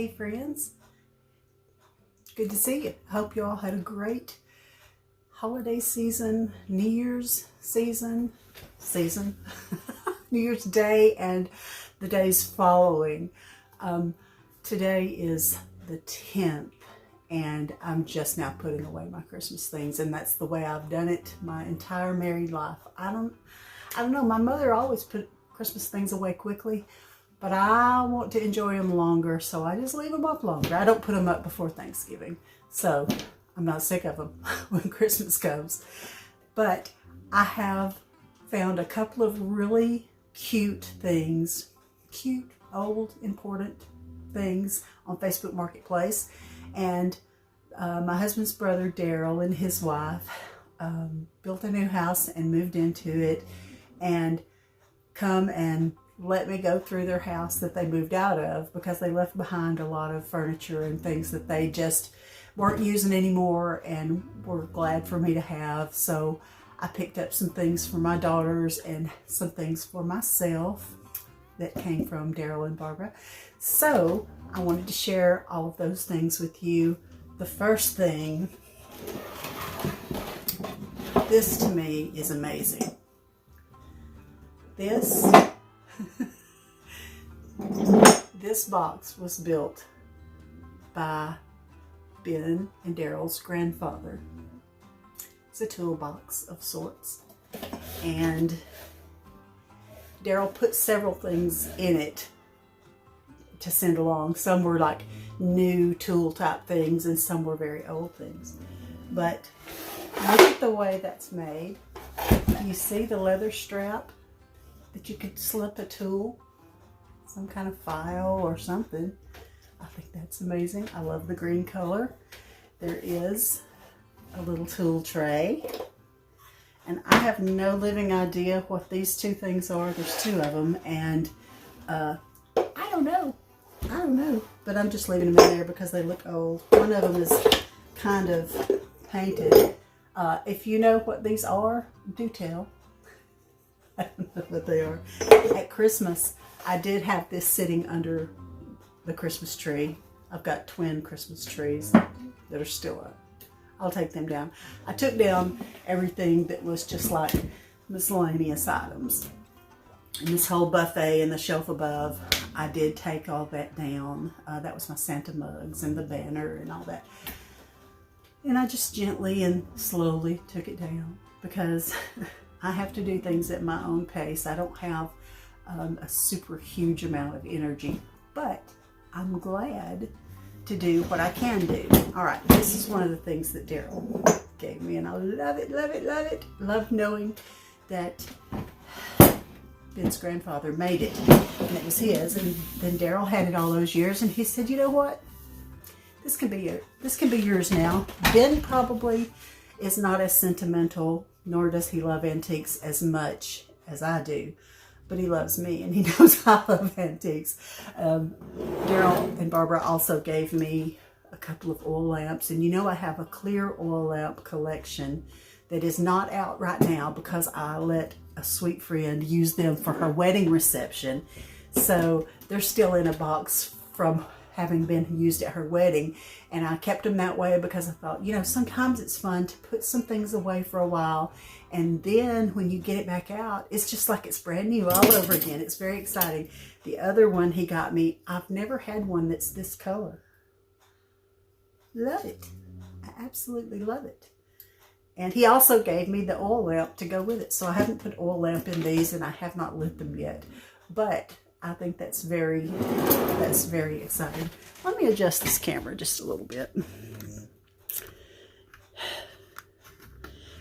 Hey friends, good to see you. I hope you all had a great holiday season, New Year's season, New Year's Day and the days following. Today is the 10th and I'm just now putting away my Christmas things, and that's the way I've done it my entire married life. I don't know, my mother always put Christmas things away quickly, but I want to enjoy them longer, so I just leave them up longer. I don't put them up before Thanksgiving, so I'm not sick of them when Christmas comes. But I have found a couple of really cute things, cute, old, important things on Facebook Marketplace. And my husband's brother, Daryl, and his wife built a new house and moved into it, and come and let me go through their house that they moved out of, because they left behind a lot of furniture and things that they just weren't using anymore and were glad for me to have. So I picked up some things for my daughters and some things for myself that came from Daryl and Barbara. So I wanted to share all of those things with you. The first thing, this to me is amazing. This box was built by Ben and Daryl's grandfather. It's a toolbox of sorts, and Daryl put several things in it to send along. Some were like new tool type things and some were very old things. But look at the way that's made. You see the leather strap that you could slip a tool, some kind of file or something. I think that's amazing. I love the green color. There is a little tool tray, and I have no living idea what these two things are. There's two of them, and I don't know, but I'm just leaving them in there because they look old. One of them is kind of painted. If you know what these are, do tell. I don't know what they are. At Christmas, I did have this sitting under the Christmas tree. I've got twin Christmas trees that are still up. I'll take them down. I took down everything that was just like miscellaneous items. And this whole buffet and the shelf above, I did take all that down. That was my Santa mugs and the banner and all that. And I just gently and slowly took it down because I have to do things at my own pace. I don't have a super huge amount of energy, but I'm glad to do what I can do. All right, this is one of the things that Daryl gave me, and I love it, love it, love it. Love knowing that Ben's grandfather made it, and it was his. And then Daryl had it all those years, and he said, "You know what? This can be yours now." Ben probably is not as sentimental, nor does he love antiques as much as I do, but he loves me and he knows I love antiques. Daryl and Barbara also gave me a couple of oil lamps, and you know I have a clear oil lamp collection that is not out right now because I let a sweet friend use them for her wedding reception. So they're still in a box from having been used at her wedding, and I kept them that way because I thought, you know, sometimes it's fun to put some things away for a while, and then when you get it back out, it's just like it's brand new all over again. It's very exciting. The other one he got me, I've never had one that's this color. Love it. I absolutely love it. And he also gave me the oil lamp to go with it. So I haven't put oil lamp in these, and I have not lit them yet, but I think that's very exciting. Let me adjust this camera just a little bit.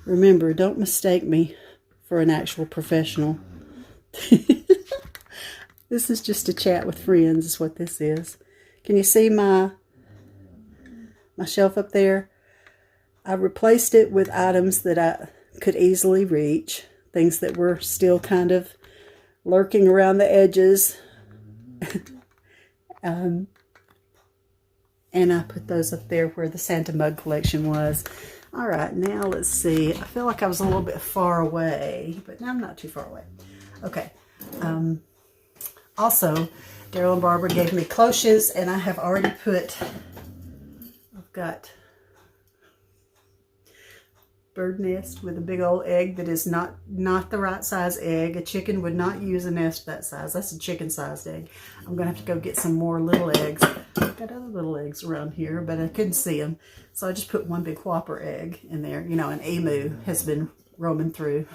Remember, don't mistake me for an actual professional. This is just a chat with friends is what this is. Can you see my shelf up there? I replaced it with items that I could easily reach, things that were still kind of lurking around the edges. And I put those up there where the Santa mug collection was. All right, now let's see. I feel like I was a little bit far away, but I'm not too far away. Okay. Also, Daryl and Barbara gave me Cloches, and I have already put, I've got bird nest with a big old egg that is not the right size egg. A chicken would not use a nest that size. That's a chicken sized egg. I'm gonna have to go get some more little eggs. I've got other little eggs around here, but I couldn't see them, so I just put one big whopper egg in there. You know, an emu has been roaming through.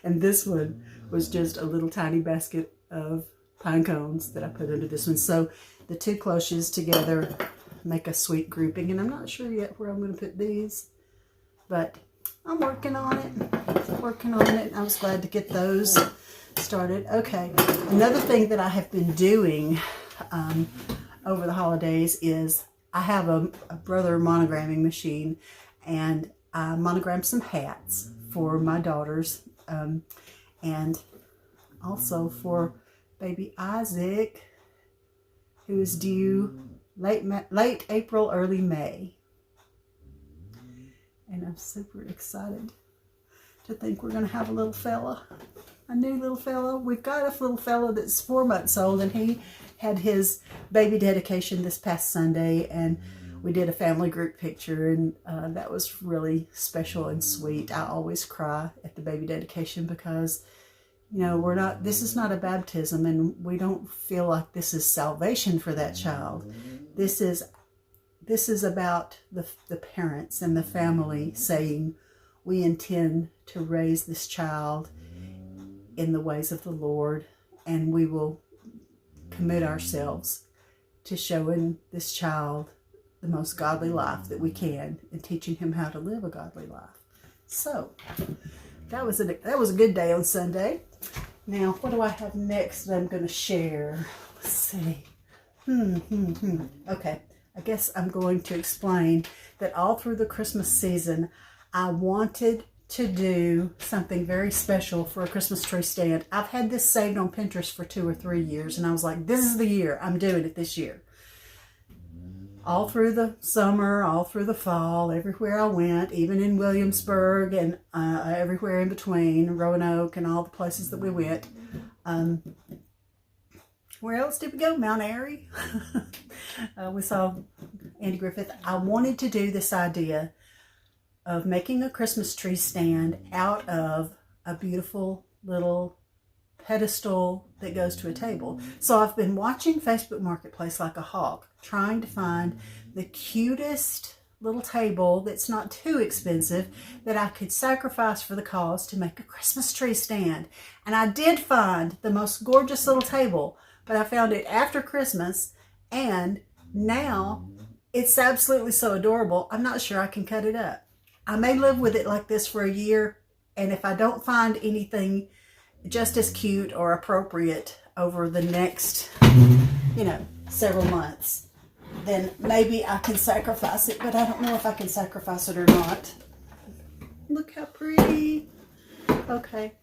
And this one was just a little tiny basket of pine cones that I put under this one. So the two Cloches together make a sweet grouping, and I'm not sure yet where I'm going to put these, but I'm working on it. I was glad to get those started. Okay, another thing that I have been doing over the holidays is I have a brother monogramming machine, and I monogrammed some hats for my daughters, and also for baby Isaac, who is due late April, early May. And I'm super excited to think we're going to have a little fella, a new little fella. We've got a little fella that's 4 months old, and he had his baby dedication this past Sunday, and we did a family group picture, and that was really special and sweet. I always cry at the baby dedication because, you know, this is not a baptism, and we don't feel like this is salvation for that child. This is about the parents and the family saying, we intend to raise this child in the ways of the Lord, and we will commit ourselves to showing this child the most godly life that we can and teaching him how to live a godly life. So that was a good day on Sunday. Now, what do I have next that I'm going to share? Let's see. Okay. I guess I'm going to explain that all through the Christmas season, I wanted to do something very special for a Christmas tree stand. I've had this saved on Pinterest for 2 or 3 years, and I was like, this is the year. I'm doing it this year. All through the summer, all through the fall, everywhere I went, even in Williamsburg and everywhere in between, Roanoke and all the places that we went. Where else did we go? Mount Airy. We saw Andy Griffith. I wanted to do this idea of making a Christmas tree stand out of a beautiful little pedestal that goes to a table. So I've been watching Facebook Marketplace like a hawk, trying to find the cutest little table that's not too expensive that I could sacrifice for the cause to make a Christmas tree stand. And I did find the most gorgeous little table, but I found it after Christmas, and now it's absolutely so adorable. I'm not sure I can cut it up. I may live with it like this for a year, and if I don't find anything just as cute or appropriate over the next, several months, then maybe I can sacrifice it, but I don't know if I can sacrifice it or not. Look how pretty. Okay.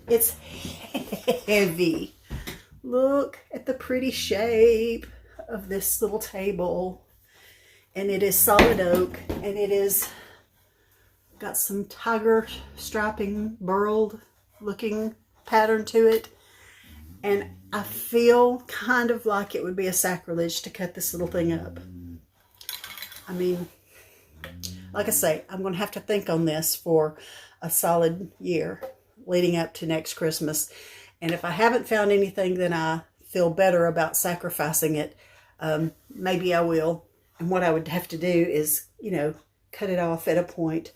It's heavy. Look at the pretty shape of this little table. And it is solid oak, and it is got some tiger striping, burled looking pattern to it. And I feel kind of like it would be a sacrilege to cut this little thing up. I mean, like I say, I'm going to have to think on this for a solid year leading up to next Christmas. And if I haven't found anything, then I feel better about sacrificing it. Maybe I will. And what I would have to do is, cut it off at a point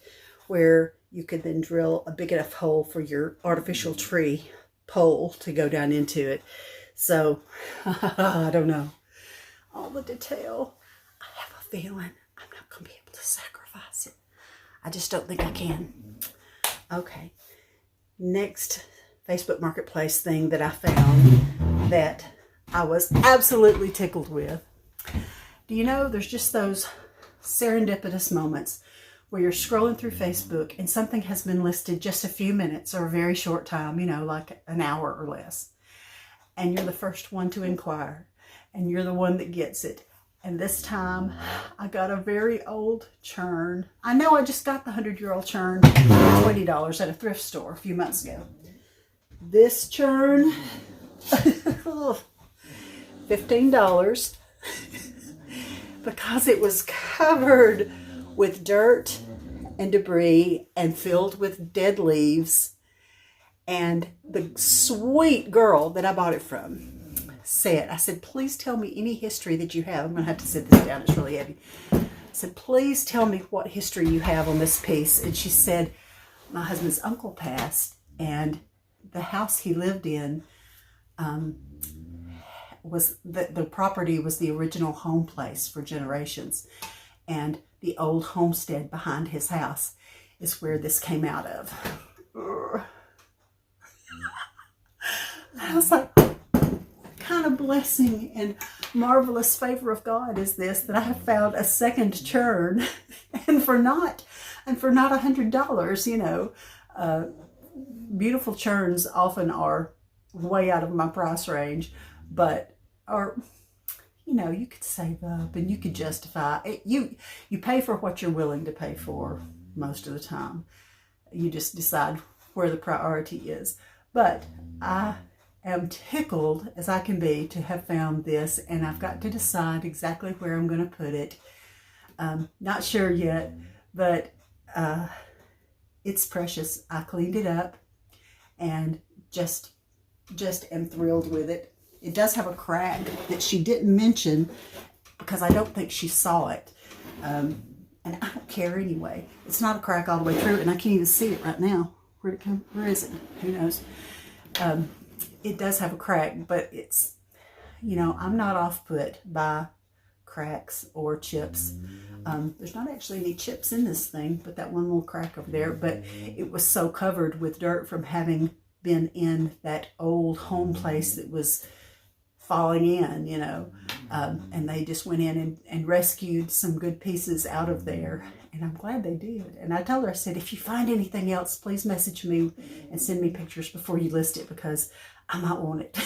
where you could then drill a big enough hole for your artificial tree pole to go down into it. So, I don't know. All the detail. I have a feeling I'm not going to be able to sacrifice it. I just don't think I can. Okay. Next Facebook Marketplace thing that I found that I was absolutely tickled with. Do you know, there's just those serendipitous moments where you're scrolling through Facebook and something has been listed just a few minutes or a very short time, like an hour or less. And you're the first one to inquire, and you're the one that gets it. And this time I got a very old Churn. I know I just got the 100-year-old Churn for $20 at a thrift store a few months ago. This Churn, $15 because it was covered with dirt and debris and filled with dead leaves. And the sweet girl that I bought it from said, I said, please tell me any history that you have. I'm going to have to sit this down. It's really heavy. I said, please tell me what history you have on this piece. And she said, my husband's uncle passed, and the house he lived in was the property was the original home place for generations. And the old homestead behind his house is where this came out of. I was like, what kind of blessing and marvelous favor of God is this, that I have found a second churn, and for not $100, you know. Beautiful churns often are way out of my price range, but are, you know, you could save up and you could justify it. You pay for what you're willing to pay for most of the time. You just decide where the priority is. But I am tickled as I can be to have found this, and I've got to decide exactly where I'm going to put it. Not sure yet, but it's precious. I cleaned it up and just am thrilled with it. It does have a crack that she didn't mention because I don't think she saw it. And I don't care anyway. It's not a crack all the way through, and I can't even see it right now. Where'd it come? Where is it? Who knows? It does have a crack, but it's, you know, I'm not off put by cracks or chips. There's not actually any chips in this thing, but that one little crack over there. But it was so covered with dirt from having been in that old home place that was falling in, you know. And they just went in and rescued some good pieces out of there. And I'm glad they did. And I told her, I said, if you find anything else, please message me and send me pictures before you list it, because I might want it.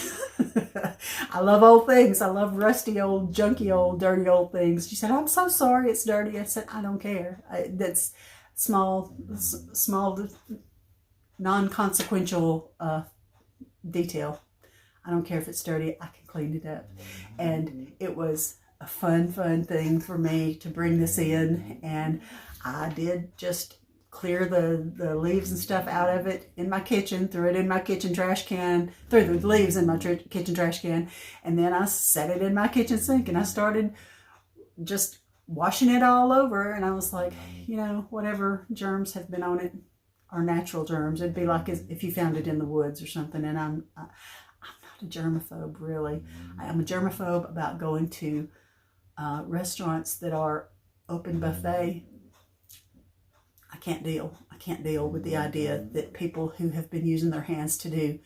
I love old things. I love rusty old, junky old, dirty old things. She said, I'm so sorry it's dirty. I said, I don't care. That's small, non-consequential detail. I don't care if it's dirty. I can clean it up. And it was a fun thing for me to bring this in. And I did just clear the leaves and stuff out of it in my kitchen, threw it in my kitchen trash can, threw the leaves in my kitchen trash can, and then I set it in my kitchen sink, and I started just washing it all over. And I was like, you know, whatever germs have been on it are natural germs. It'd be like if you found it in the woods or something. And I'm not a germaphobe, really. I'm a germaphobe about going to restaurants that are open buffet. I can't deal with the idea that people who have been using their hands to do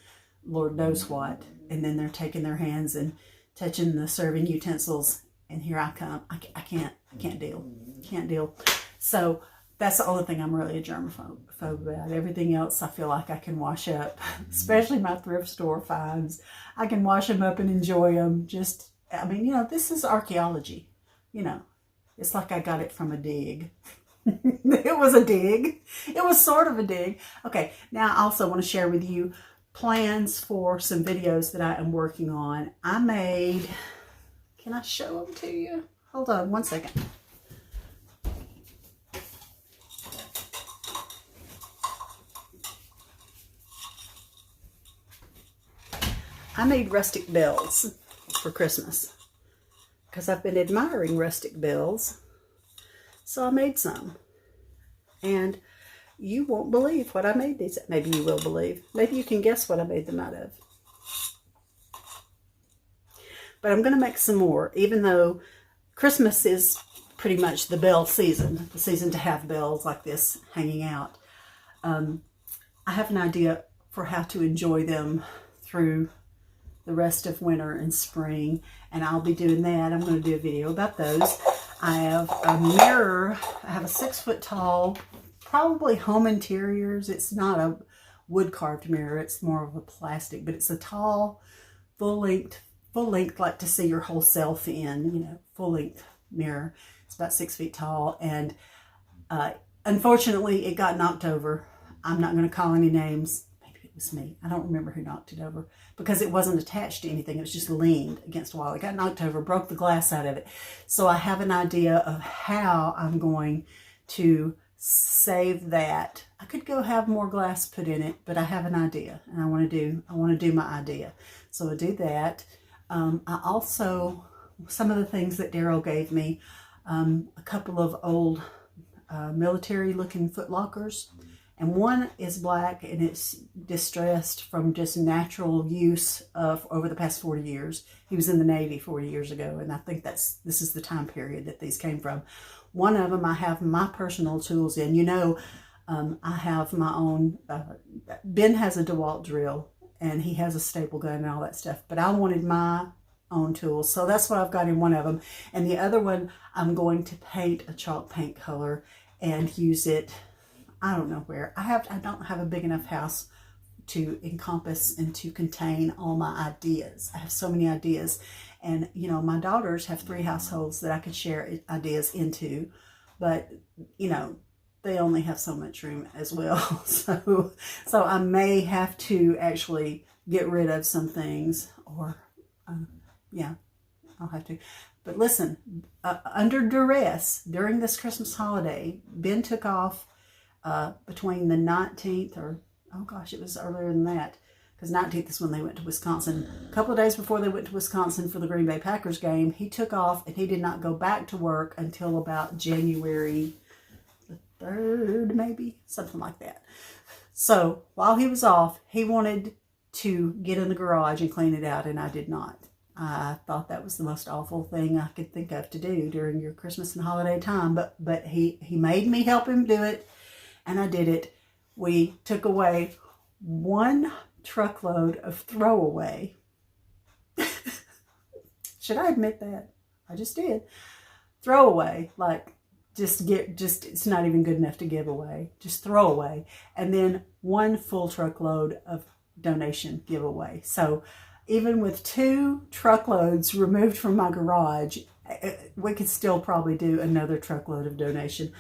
Lord knows what, and then they're taking their hands and touching the serving utensils, and here I come. I can't deal. So that's the only thing I'm really a germaphobe about. Everything else I feel like I can wash up, especially my thrift store finds. I can wash them up and enjoy them. I mean, you know, this is archaeology. You know, it's like I got it from a dig. It was a dig. It was sort of a dig. Okay, now I also want to share with you plans for some videos that I am working on. I made, can I show them to you? Hold on one second. I made rustic bells for Christmas because I've been admiring rustic bells. So I made some, and you won't believe what I made these. Maybe you will believe. Maybe you can guess what I made them out of. But I'm going to make some more, even though Christmas is pretty much the bell season, the season to have bells like this hanging out. I have an idea for how to enjoy them through the rest of winter and spring, and I'll be doing that. I'm going to do a video about those. I have a mirror. I have a 6 foot tall, probably home interiors. It's not a wood carved mirror. It's more of a plastic, but it's a tall, full length, like to see your whole self in, you know, full length mirror. It's about 6 feet tall, and unfortunately it got knocked over. I'm not going to call any names. was me. I don't remember who knocked it over because it wasn't attached to anything. It was just leaned against a wall. It got knocked over, broke the glass out of it. So I have an idea of how I'm going to save that. I could go have more glass put in it, but I have an idea, and I want to do my idea. So I do that. I also, some of the things that Daryl gave me, a couple of old military looking foot lockers, and one is black and it's distressed from just natural use of over the past 40 years. He was in the Navy 40 years ago, and I think this is the time period that these came from. One of them I have my personal tools in. You know, I have my own, Ben has a DeWalt drill and he has a staple gun and all that stuff, but I wanted my own tools. So that's what I've got in one of them. And the other one, I'm going to paint a chalk paint color and use it, I don't know where. I don't have a big enough house to encompass and to contain all my ideas. I have so many ideas. And, you know, my daughters have 3 households that I could share ideas into, but, you know, they only have so much room as well. So I may have to actually get rid of some things, or, yeah, I'll have to. But listen, under duress, during this Christmas holiday, Ben took off between the 19th, or, oh gosh, it was earlier than that, because 19th is when they went to Wisconsin. A couple of days before they went to Wisconsin for the Green Bay Packers game, he took off and he did not go back to work until about January the 3rd, maybe, something like that. So while he was off, he wanted to get in the garage and clean it out, and I did not. I thought that was the most awful thing I could think of to do during your Christmas and holiday time, but he made me help him do it, and I did it. We took away 1 truckload of throwaway. Should I admit that? I just did. Throwaway, like just it's not even good enough to give away. Just throw away. And then 1 full truckload of donation giveaway. So even with 2 truckloads removed from my garage, we could still probably do another truckload of donation.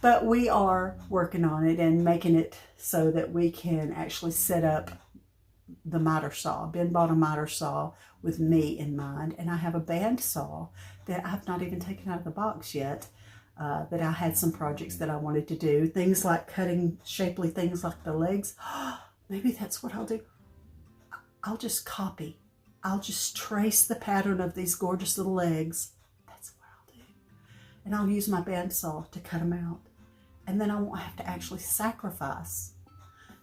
But we are working on it and making it so that we can actually set up the miter saw. Ben bought a miter saw with me in mind, and I have a band saw that I've not even taken out of the box yet, that I had some projects that I wanted to do. Things like cutting shapely things like the legs. Maybe that's what I'll do. I'll just copy. I'll just trace the pattern of these gorgeous little legs. That's what I'll do. And I'll use my bandsaw to cut them out. And then I won't have to actually sacrifice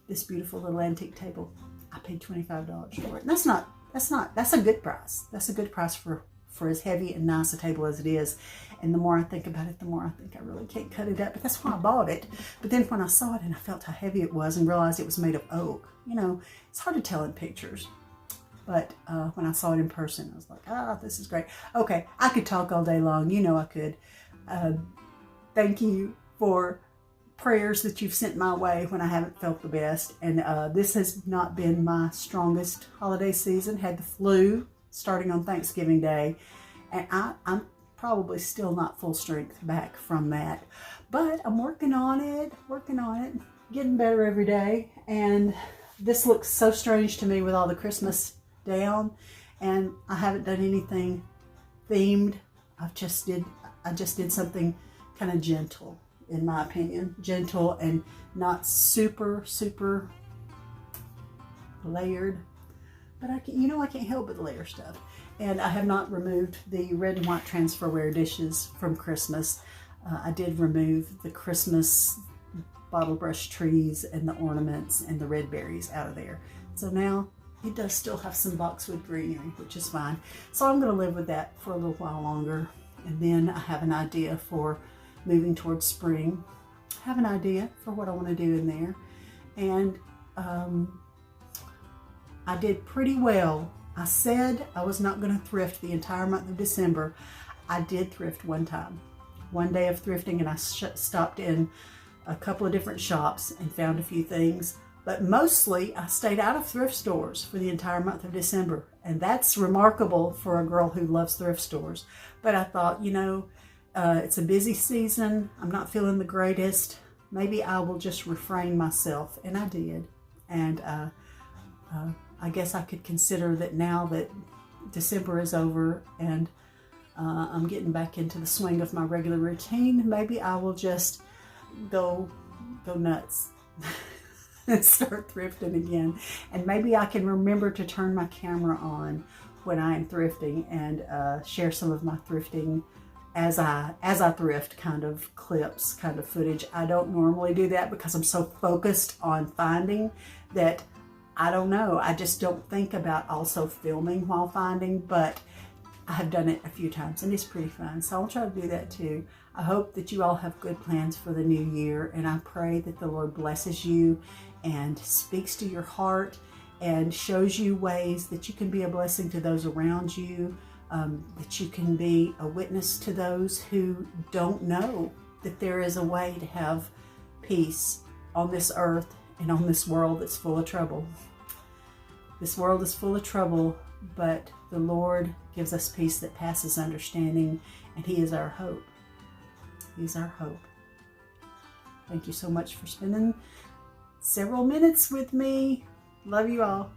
this beautiful little antique table. I paid $25 for it. And that's a good price. That's a good price for as heavy and nice a table as it is. And the more I think about it, the more I think I really can't cut it up. But that's why I bought it. But then when I saw it and I felt how heavy it was and realized it was made of oak, you know, it's hard to tell in pictures. But when I saw it in person, I was like, this is great. Okay, I could talk all day long. You know I could. Thank you for prayers that you've sent my way when I haven't felt the best. And this has not been my strongest holiday season. Had the flu starting on Thanksgiving Day. And I'm probably still not full strength back from that. But I'm working on it, getting better every day. And this looks so strange to me with all the Christmas down. And I haven't done anything themed. I just did something kind of gentle, in my opinion. Gentle and not super, super layered. But I can't help but layer stuff. And I have not removed the red and white transferware dishes from Christmas. I did remove the Christmas bottle brush trees and the ornaments and the red berries out of there. So now it does still have some boxwood greenery, which is fine. So I'm going to live with that for a little while longer. And then I have an idea for moving towards spring. I have an idea for what I want to do in there. And I did pretty well. I said I was not going to thrift the entire month of December. I did thrift one time. One day of thrifting, and I stopped in a couple of different shops and found a few things. But mostly I stayed out of thrift stores for the entire month of December. And that's remarkable for a girl who loves thrift stores. But I thought, you know, it's a busy season. I'm not feeling the greatest. maybe I will just refrain myself, and I did. And I guess I could consider that now that December is over and I'm getting back into the swing of my regular routine, maybe I will just go nuts and start thrifting again. And maybe I can remember to turn my camera on when I am thrifting and share some of my thrifting as I thrift kind of clips, kind of footage. I don't normally do that because I'm so focused on finding that I don't know. I just don't think about also filming while finding, but I have done it a few times and it's pretty fun. So I'll try to do that too. I hope that you all have good plans for the new year, and I pray that the Lord blesses you and speaks to your heart and shows you ways that you can be a blessing to those around you, that you can be a witness to those who don't know that there is a way to have peace on this earth and on this world that's full of trouble. This world is full of trouble, but the Lord gives us peace that passes understanding, and He is our hope. He's our hope. Thank you so much for spending several minutes with me. Love you all.